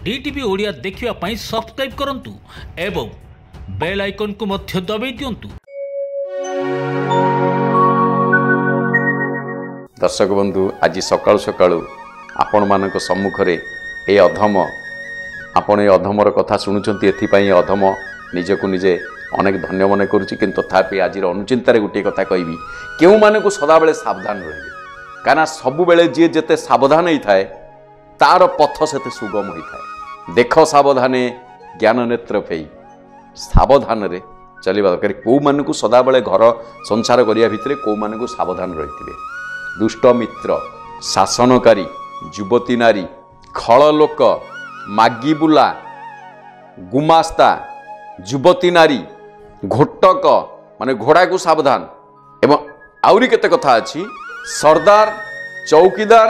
DTV Odia देखिवा पाई subscribe करंतु एवं bell icon को मध्य दबाई दियंतु। दर्शक बंधु आज सकाळु सकाळु आपण मानक सम्मुखरे ए अधम आपण ए अधमर कथा शुणुचंती एथिपाई अधम निजको निजे अनेक धन्य मन करुच्ची किंतु तथापि आज अनुचिंतार गोटे कथा कहबी केउ मानक सदाबेले सावधान रहिबे काना सबु बेले जे जेते सावधान होता है तार पथ सेते सुगम होता है। देख सावधाने ज्ञान नेत्र फेई सावधान रे चलिबा दरकार। को मानक सदाबेले घर संसार करिया भितरे को मानक सावधान रहिथिबे। दुष्ट मित्र शासनकारी युवती नारी खल लोक मागिबुला गुमास्ता युवती नारी घोटक माने घोड़ा को सावधान एवं आउरी केते कथा अछि सरदार चौकीदार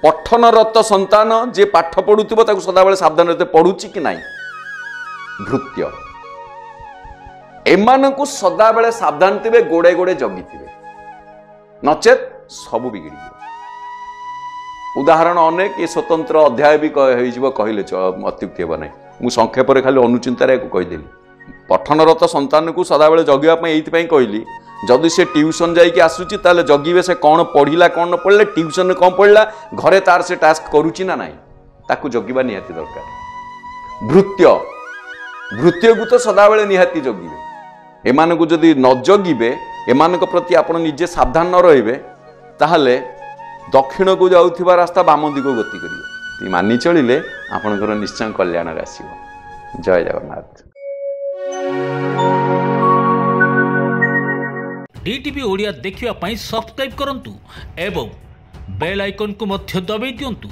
पठनरत संतान जे पाठ पढ़ुथिबो ताकू सदाबेले सावधान रहते पढ़ुची कि नाही भृत्य एमानकू सदाबेले सावधान थिबे गोड़े गोड़े जगिथिबे नचेत सबु बिगड़ी जाए। उदाहरण अनेक ये स्वतंत्र अध्याय भी कहले अत्युक्ति हे ना मु संक्षेप खाली अनुचिंतार कहीदेली पठनरत संतान को सदाबेले जगिवाई कहली जदि से ट्यूशन जाइए आसूची ताले जगिबे से कौन पढ़िला कौन न पढ़ले ट्यूशन में कौन पढ़ला घरे तार से टास्क करुची ना नहीं ताकू जगिबा निहाती दरकार। भृत्य भृत्य को तो सदाबेले निहाती जगिबे एमान को जदि न जगिबे एमान प्रति आपण निजे सावधान न रहिबे ताहले दक्षिण को जाउथिबा रास्ता बाम दिग गति करियो मानि चलिले आपनकर निश्चय कल्याण आसीबो। जय जगन्नाथ। डीटीवी ओडिया देखिवा पाई सब्सक्राइब करंतु एवं बेल आइकन को मध्य दबाई दियंतु।